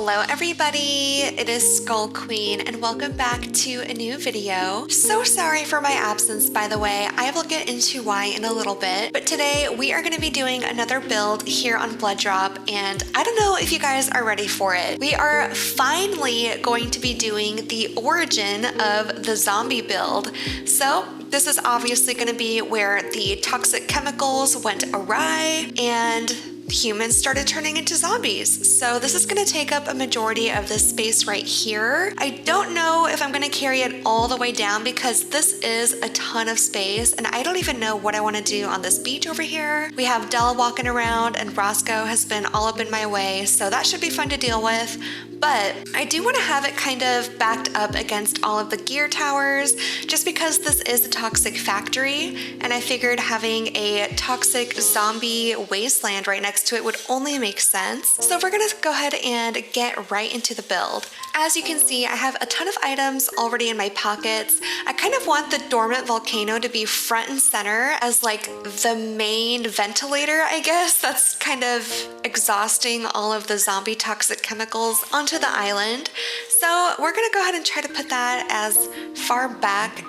Hello everybody, it is Skull Queen and welcome back to a new video. So sorry for my absence, by the way. I will get into why in a little bit, but today we are going to be doing another build here on Blood Drop, and I don't know if you guys are ready for it. We are finally going to be doing the origin of the zombie build. So this is obviously going to be where the toxic chemicals went awry and humans started turning into zombies. So this is going to take up a majority of this space right here. I don't know if I'm going to carry it all the way down because this is a ton of space and I don't even know what I want to do on this beach over here. We have Della walking around and Roscoe has been all up in my way, so that should be fun to deal with. But I do want to have it kind of backed up against all of the gear towers just because this is a toxic factory and I figured having a toxic zombie wasteland right next to it would only make sense. So we're gonna go ahead and get right into the build. As you can see, I have a ton of items already in my pockets. I kind of want the dormant volcano to be front and center as like the main ventilator, I guess. That's kind of exhausting all of the zombie toxic chemicals onto the island. So we're gonna go ahead and try to put that as far back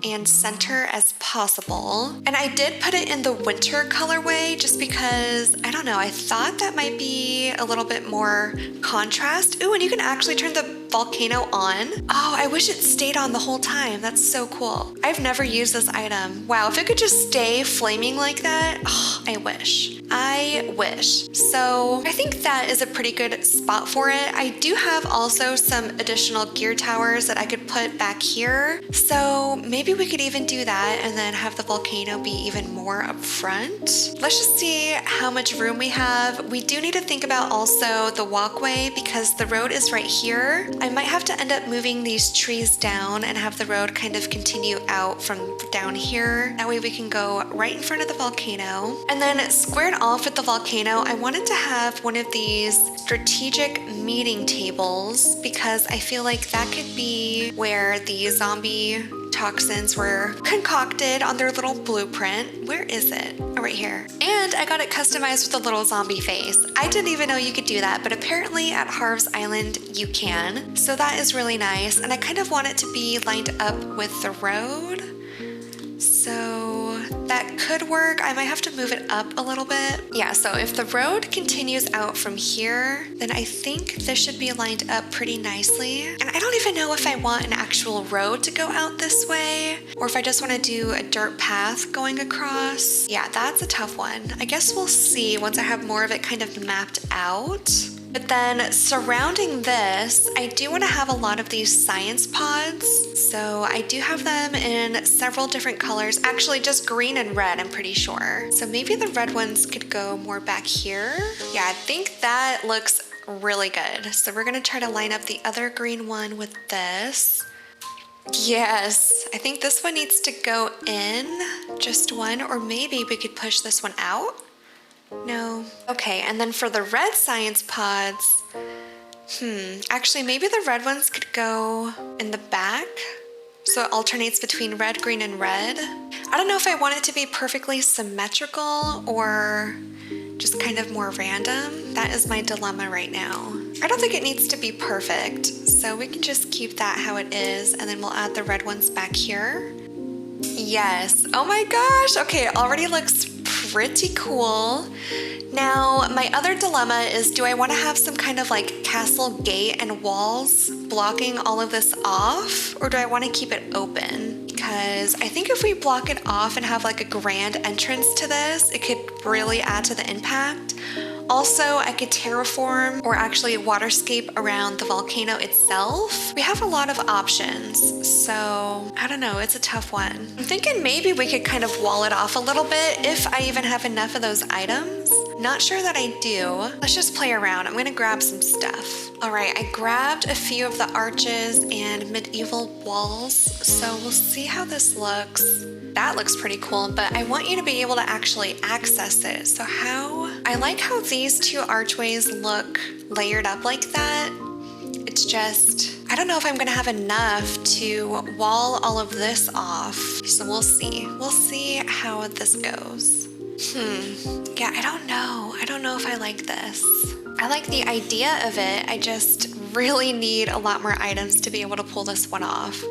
and center as possible. And I did put it in the winter colorway just because, I don't know, I thought that might be a little bit more contrast. Ooh, and you can actually turn the volcano on. Oh, I wish it stayed on the whole time. That's so cool. I've never used this item. Wow, if it could just stay flaming like that, oh, I wish. I wish. So I think that is a pretty good spot for it. I do have also some additional gear towers that I could put back here. So maybe we could even do that and then have the volcano be even more up front. Let's just see how much room we have. We do need to think about also the walkway because the road is right here. I might have to end up moving these trees down and have the road kind of continue out from down here. That way we can go right in front of the volcano. And then squared off with the volcano, I wanted to have one of these strategic meeting tables because I feel like that could be where the zombie toxins were concocted on their little blueprint. Where is it? Oh, right here. And I got it customized with a little zombie face. I didn't even know you could do that, but apparently at Harv's Island you can. So that is really nice. And I kind of want it to be lined up with the road. So that could work. I might have to move it up a little bit. Yeah, so if the road continues out from here, then I think this should be lined up pretty nicely. And I don't even know if I want an actual road to go out this way, or if I just want to do a dirt path going across. Yeah, that's a tough one. I guess we'll see once I have more of it kind of mapped out. But then surrounding this, I do want to have a lot of these science pods. So I do have them in several different colors, actually just green and red, I'm pretty sure. So maybe the red ones could go more back here. Yeah, I think that looks really good. So we're gonna try to line up the other green one with this. Yes, I think this one needs to go in, just one, or maybe we could push this one out. No. Okay, and then for the red science pods, actually maybe the red ones could go in the back. So it alternates between red, green, and red. I don't know if I want it to be perfectly symmetrical or just kind of more random. That is my dilemma right now. I don't think it needs to be perfect, so we can just keep that how it is, and then we'll add the red ones back here. Yes. Oh my gosh. Okay, it already looks pretty cool. Now, my other dilemma is, do I want to have some kind of like castle gate and walls blocking all of this off, or do I want to keep it open? Because I think if we block it off and have like a grand entrance to this, it could really add to the impact. Also, I could terraform or actually waterscape around the volcano itself. We have a lot of options, so I don't know, it's a tough one. I'm thinking maybe we could kind of wall it off a little bit if I even have enough of those items. Not sure that I do. Let's just play around. I'm gonna grab some stuff. All right, I grabbed a few of the arches and medieval walls, so we'll see how this looks. That looks pretty cool, but I want you to be able to actually access it. So I like how these two archways look layered up like that. It's just, I don't know if I'm gonna have enough to wall all of this off. So we'll see. We'll see how this goes. Yeah, I don't know. I don't know if I like this. I like the idea of it. I just really need a lot more items to be able to pull this one off.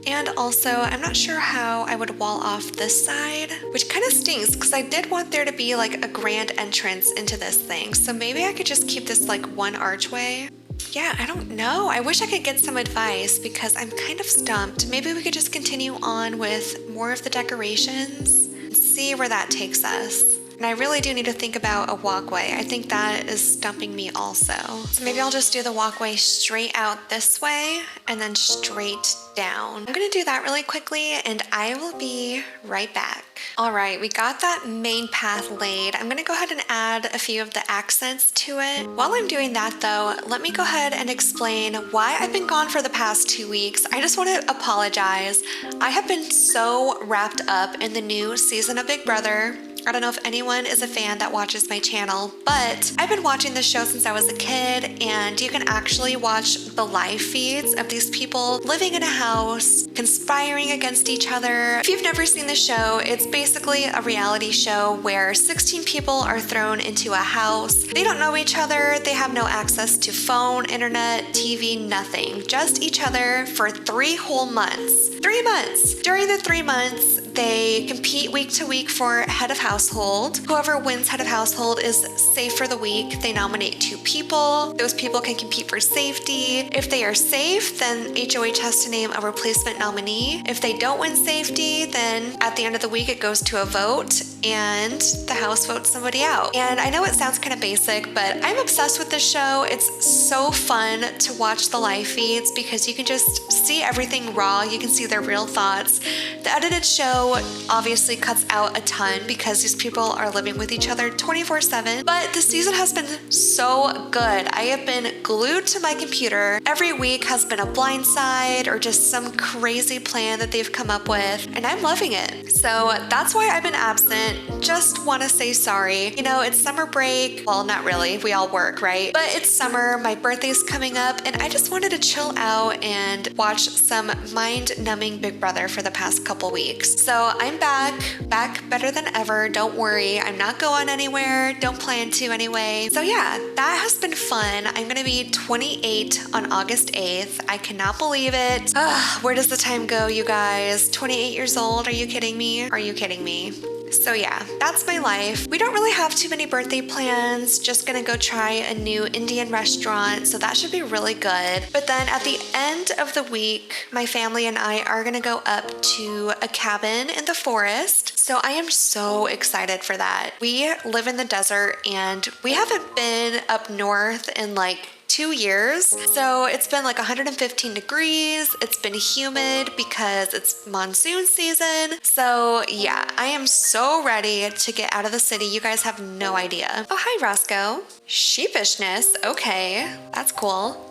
And also, I'm not sure how I would wall off this side, which kind of stinks because I did want there to be like a grand entrance into this thing. So maybe I could just keep this like one archway. Yeah, I don't know. I wish I could get some advice because I'm kind of stumped. Maybe we could just continue on with more of the decorations and see where that takes us. And I really do need to think about a walkway. I think that is stumping me also. So maybe I'll just do the walkway straight out this way and then straight down. I'm gonna do that really quickly and I will be right back. All right, we got that main path laid. I'm gonna go ahead and add a few of the accents to it. While I'm doing that though, let me go ahead and explain why I've been gone for the past 2 weeks. I just wanna apologize. I have been so wrapped up in the new season of Big Brother. I don't know if anyone is a fan that watches my channel, but I've been watching this show since I was a kid, and you can actually watch the live feeds of these people living in a house, conspiring against each other. If you've never seen the show, it's basically a reality show where 16 people are thrown into a house. They don't know each other, they have no access to phone, internet, TV, nothing. Just each other for 3 whole months. 3 months! During the 3 months, they compete week to week for head of household. Whoever wins head of household is safe for the week. They nominate 2 people. Those people can compete for safety. If they are safe, then HOH has to name a replacement nominee. If they don't win safety, then at the end of the week it goes to a vote and the house votes somebody out. And I know it sounds kind of basic, but I'm obsessed with this show. It's so fun to watch the live feeds because you can just see everything raw. You can see their real thoughts. The edited show obviously cuts out a ton because these people are living with each other 24/7, but the season has been so good. I have been glued to my computer. Every week has been a blindside or just some crazy plan that they've come up with, and I'm loving it. So that's why I've been absent. Just want to say sorry. You know, it's summer break. Well, not really. We all work, right? But it's summer. My birthday's coming up, and I just wanted to chill out and watch some mind-numbing Big Brother for the past couple weeks. So I'm back better than ever. Don't worry, I'm not going anywhere. Don't plan to anyway. So yeah, that has been fun. I'm gonna be 28 on August 8th. I cannot believe it. Ugh, where does the time go, you guys? 28 years old, are you kidding me? Are you kidding me? So yeah, that's my life. We don't really have too many birthday plans. Just gonna go try a new Indian restaurant, so that should be really good. But then at the end of the week, my family and I are gonna go up to a cabin in the forest. So I am so excited for that. We live in the desert and we haven't been up north in like 2 years. So it's been like 115 degrees. It's been humid because it's monsoon season. So yeah, I am so ready to get out of the city. You guys have no idea. Oh, hi, Roscoe. Sheepishness. Okay, that's cool.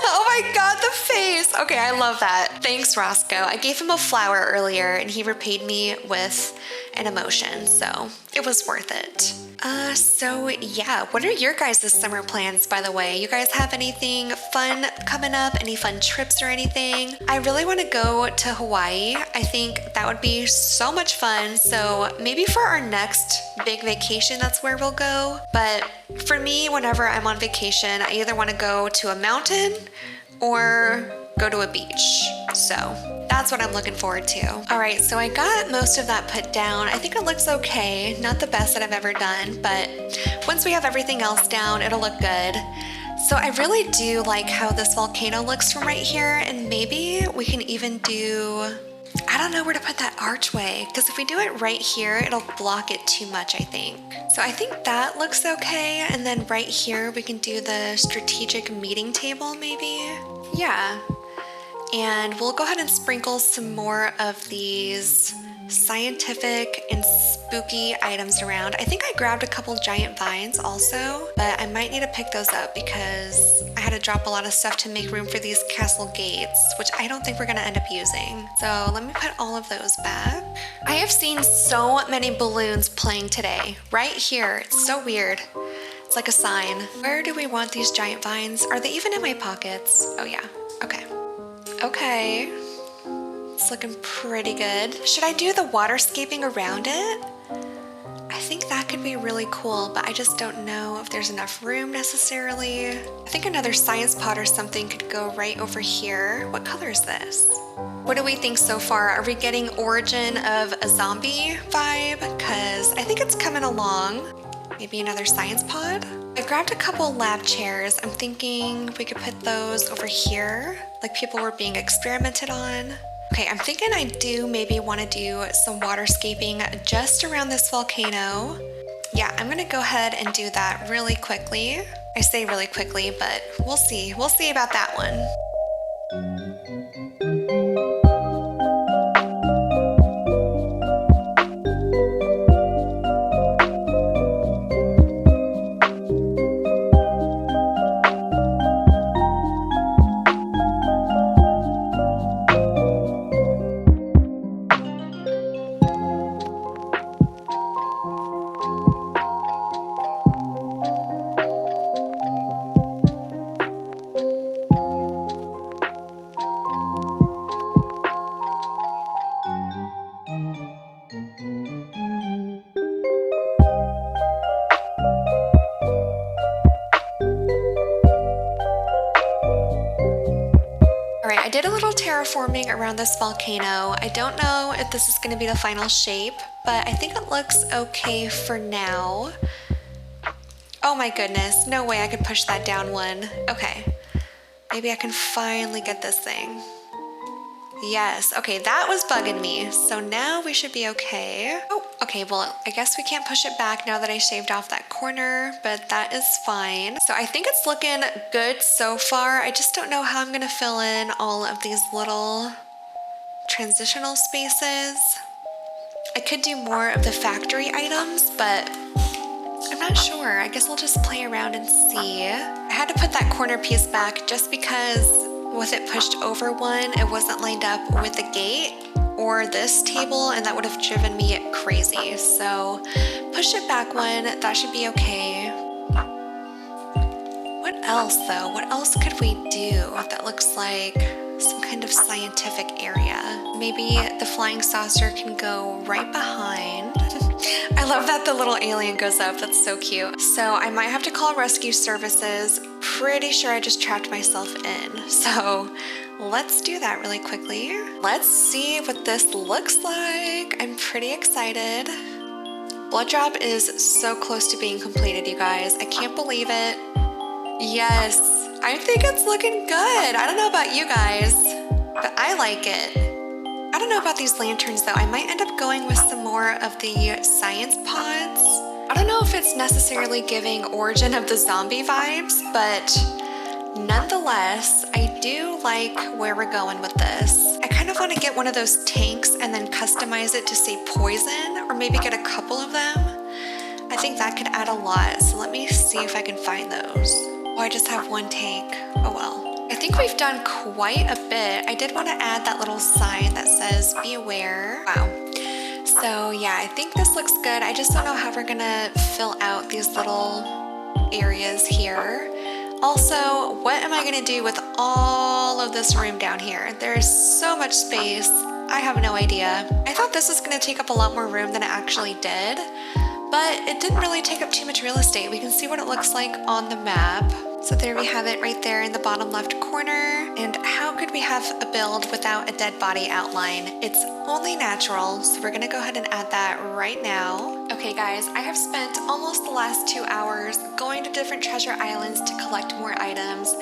Oh my God, the face. Okay, I love that. Thanks, Roscoe. I gave him a flower earlier and he repaid me with an emotion, so it was worth it. So yeah, what are your guys' summer plans, by the way? You guys have anything fun coming up? Any fun trips or anything? I really want to go to Hawaii. I think that would be so much fun. So maybe for our next big vacation, that's where we'll go. But for me, whenever I'm on vacation, I either want to go to a mountain or go to a beach. So that's what I'm looking forward to. All right, so I got most of that put down. I think it looks okay. Not the best that I've ever done, but once we have everything else down, it'll look good. So I really do like how this volcano looks from right here, and maybe we can even do, I don't know where to put that archway, because if we do it right here, it'll block it too much, I think. So I think that looks okay, and then right here, we can do the strategic meeting table, maybe? Yeah. And we'll go ahead and sprinkle some more of these scientific and spooky items around. I think I grabbed a couple giant vines also, but I might need to pick those up because I had to drop a lot of stuff to make room for these castle gates, which I don't think we're gonna end up using. So let me put all of those back. I have seen so many balloons playing today, right here. It's so weird. It's like a sign. Where do we want these giant vines? Are they even in my pockets? Oh yeah, okay. Okay, it's looking pretty good. Should I do the waterscaping around it? I think that that could be really cool, but I just don't know if there's enough room necessarily. I think another science pod or something could go right over here. What color is this? What do we think so far? Are we getting origin of a zombie vibe? Because I think it's coming along. Maybe another science pod? I grabbed a couple lab chairs. I'm thinking we could put those over here, like people were being experimented on. Okay, I'm thinking I do maybe want to do some waterscaping just around this volcano. Yeah, I'm gonna go ahead and do that really quickly. I say really quickly, but we'll see. We'll see about that one. I did a little terraforming around this volcano. I don't know if this is going to be the final shape, but I think it looks okay for now. Oh my goodness, no way I could push that down one. Okay, maybe I can finally get this thing. Yes, okay, that was bugging me. So now we should be okay. Oh, okay, well, I guess we can't push it back now that I shaved off that corner, but that is fine. So I think it's looking good so far. I just don't know how I'm gonna fill in all of these little transitional spaces. I could do more of the factory items, but I'm not sure. I guess I'll just play around and see. I had to put that corner piece back just because with it pushed over one, it wasn't lined up with the gate or this table, and that would have driven me crazy. So push it back one, that should be okay. What else though? What else could we do that looks like some kind of scientific area? Maybe the flying saucer can go right behind. I love that the little alien goes up. That's so cute. So I might have to call rescue services. Pretty sure I just trapped myself in. So let's do that really quickly. Let's see what this looks like. I'm pretty excited. Blood drop is so close to being completed, you guys. I can't believe it. Yes, I think it's looking good. I don't know about you guys, but I like it. I don't know about these lanterns though. I might end up going with some more of the science pods. I don't know if it's necessarily giving origin of the zombie vibes, but nonetheless, I do like where we're going with this. I kind of want to get one of those tanks and then customize it to say poison, or maybe get a couple of them. I think that could add a lot, so let me see if I can find those. Oh, I just have one tank. Oh well. I think we've done quite a bit. I did want to add that little sign that says be aware. Wow. So yeah, I think this looks good. I just don't know how we're gonna fill out these little areas here. Also, what am I gonna do with all of this room down here? There's so much space. I have no idea. I thought this was gonna take up a lot more room than it actually did, but it didn't really take up too much real estate. We can see what it looks like on the map. So there we have it right there in the bottom left corner. And how could we have a build without a dead body outline? It's only natural, so we're gonna go ahead and add that right now. Okay guys, I have spent almost the last 2 hours going to different treasure islands to collect more items.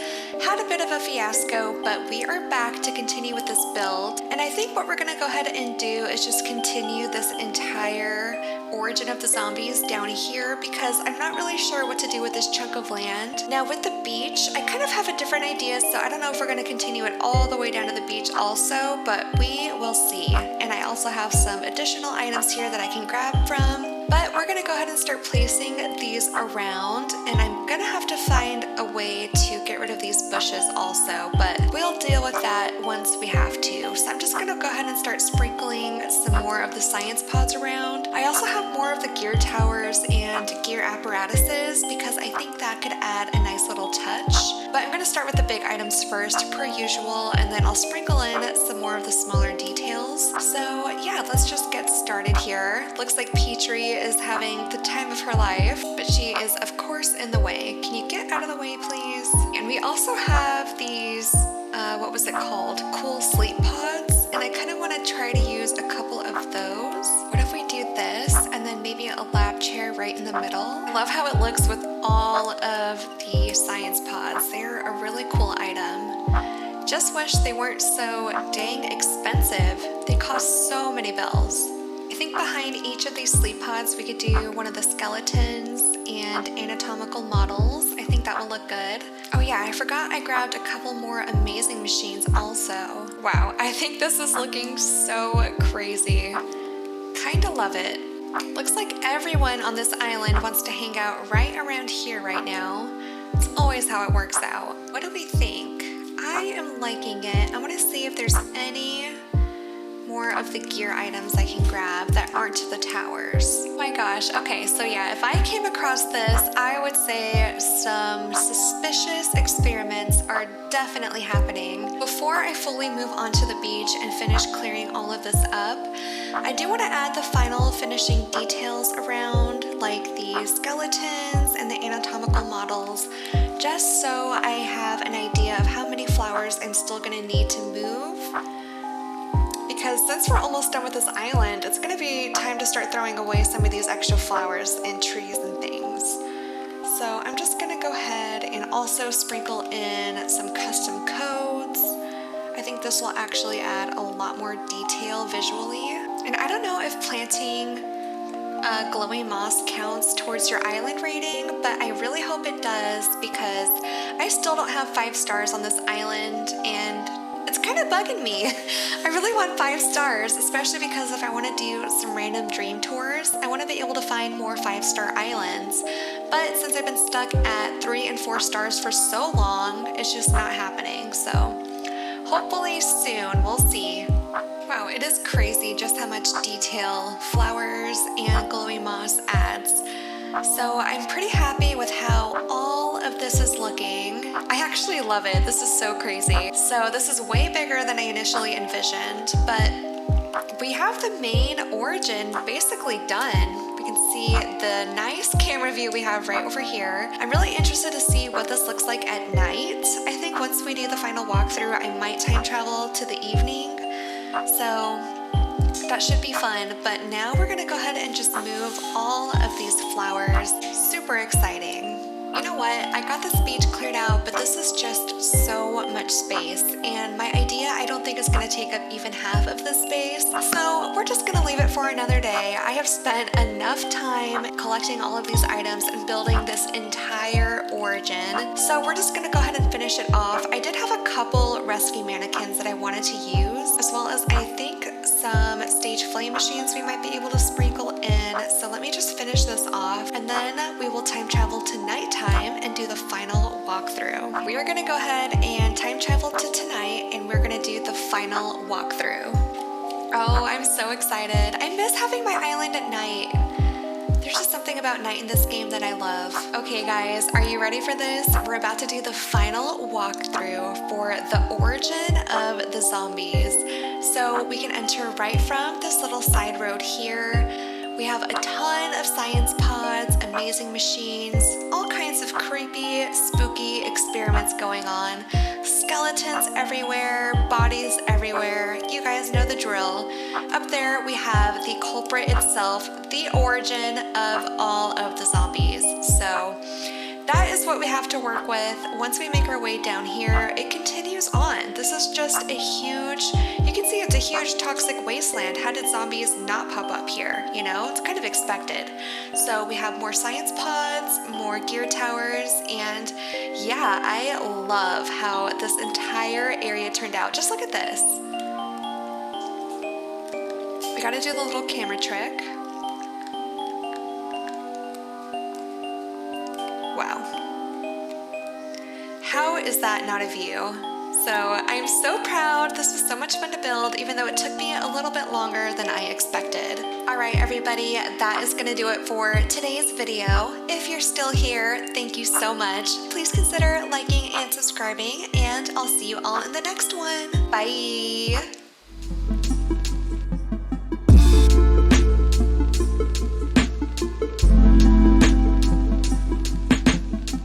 Had a bit of a fiasco, but we are back to continue with this build. And I think what we're gonna go ahead and do is just continue this entire origin of the zombies down here, because I'm not really sure what to do with this chunk of land. Now with the beach, I kind of have a different idea, so I don't know if we're gonna continue it all the way down to the beach also, but we will see. And I also have some additional items here that I can grab from, but we're gonna go ahead and start placing these around, and I'm gonna have to find a way to get rid of these bushes also, but we'll deal with that once we have to. So I'm just gonna go ahead and start sprinkling some more of the science pods around. I also have more of the gear towers and gear apparatuses because I think that could add a nice little touch. But I'm gonna start with the big items first, per usual, and then I'll sprinkle in some more of the smaller details. So yeah, let's just get started. started here. Looks like Petrie is having the time of her life, but she is of course in the way. Can you get out of the way, please? And we also have these, what was it called? Cool sleep pods. And I kind of want to try to use a couple of those. What if we do this and then maybe a lab chair right in the middle? I love how it looks with all of the science pods. They're a really cool item. Just wish they weren't so dang expensive. They cost so many bells. I think behind each of these sleep pods we could do one of the skeletons and anatomical models. I think that will look good. Oh yeah, I forgot I grabbed a couple more amazing machines also. Wow, I think this is looking so crazy. Kinda love it. Looks like everyone on this island wants to hang out right around here right now. It's always how it works out. What do we think? I am liking it. I want to see if there's any more of the gear items I can grab that aren't the towers. Oh my gosh, okay, so yeah, if I came across this, I would say some suspicious experiments are definitely happening. Before I fully move onto the beach and finish clearing all of this up, I do want to add the final finishing details around, like the skeletons and the anatomical models, just so I have an idea of how many flowers I'm still going to need to move. Because since we're almost done with this island, it's going to be time to start throwing away some of these extra flowers and trees and things. So I'm just going to go ahead and also sprinkle in some custom codes. I think this will actually add a lot more detail visually. And I don't know if planting glowing moss counts towards your island rating, but I really hope it does because I still don't have 5 stars on this island and it's kind of bugging me. I really want 5 stars, especially because if I want to do some random dream tours, I want to be able to find more 5-star islands. But since I've been stuck at 3 and 4 stars for so long, it's just not happening. So hopefully soon, we'll see. Wow, it is crazy just how much detail flowers and glowing moss adds. So I'm pretty happy with how all of this is looking. I actually love it. This is so crazy. So this is way bigger than I initially envisioned, but we have the main origin basically done. We can see the nice camera view we have right over here. I'm really interested to see what this looks like at night. I think once we do the final walkthrough, I might time travel to the evening. So that should be fun, but now we're gonna go ahead and just move all of these flowers. Super exciting. You know what, I got this beach cleared out, but this is just so much space, and my idea I don't think is gonna take up even half of this space, so we're just gonna leave it for another day. I have spent enough time collecting all of these items and building this entire origin, so we're just gonna go ahead and finish it off. I did have a couple rescue mannequins that I wanted to use, as well as I think some stage flame machines we might be able to sprinkle in. So let me just finish this off and then we will time travel to nighttime and do the final walkthrough. We are gonna go ahead and time travel to tonight and we're gonna do the final walkthrough. Oh, I'm so excited. I miss having my island at night. There's just something about night in this game that I love. Okay guys, are you ready for this? We're about to do the final walkthrough for the origin of the zombies. So we can enter right from this little side road here. We have a ton of science pods, amazing machines, all kinds of creepy, spooky experiments going on. Skeletons everywhere, bodies everywhere. You guys know the drill. Up there we have the culprit itself, the origin of all of the zombies. So that is what we have to work with. Once we make our way down here, it continues on. This is just a huge, you can see it's a huge toxic wasteland. How did zombies not pop up here? You know, it's kind of expected. So we have more science pods, more gear towers, and yeah, I love how this entire area turned out. Just look at this. We gotta do the little camera trick. Wow. How is that not a view? So I'm so proud. This was so much fun to build, even though it took me a little bit longer than I expected. All right, everybody, that is gonna do it for today's video. If you're still here, thank you so much. Please consider liking and subscribing, and I'll see you all in the next one. Bye.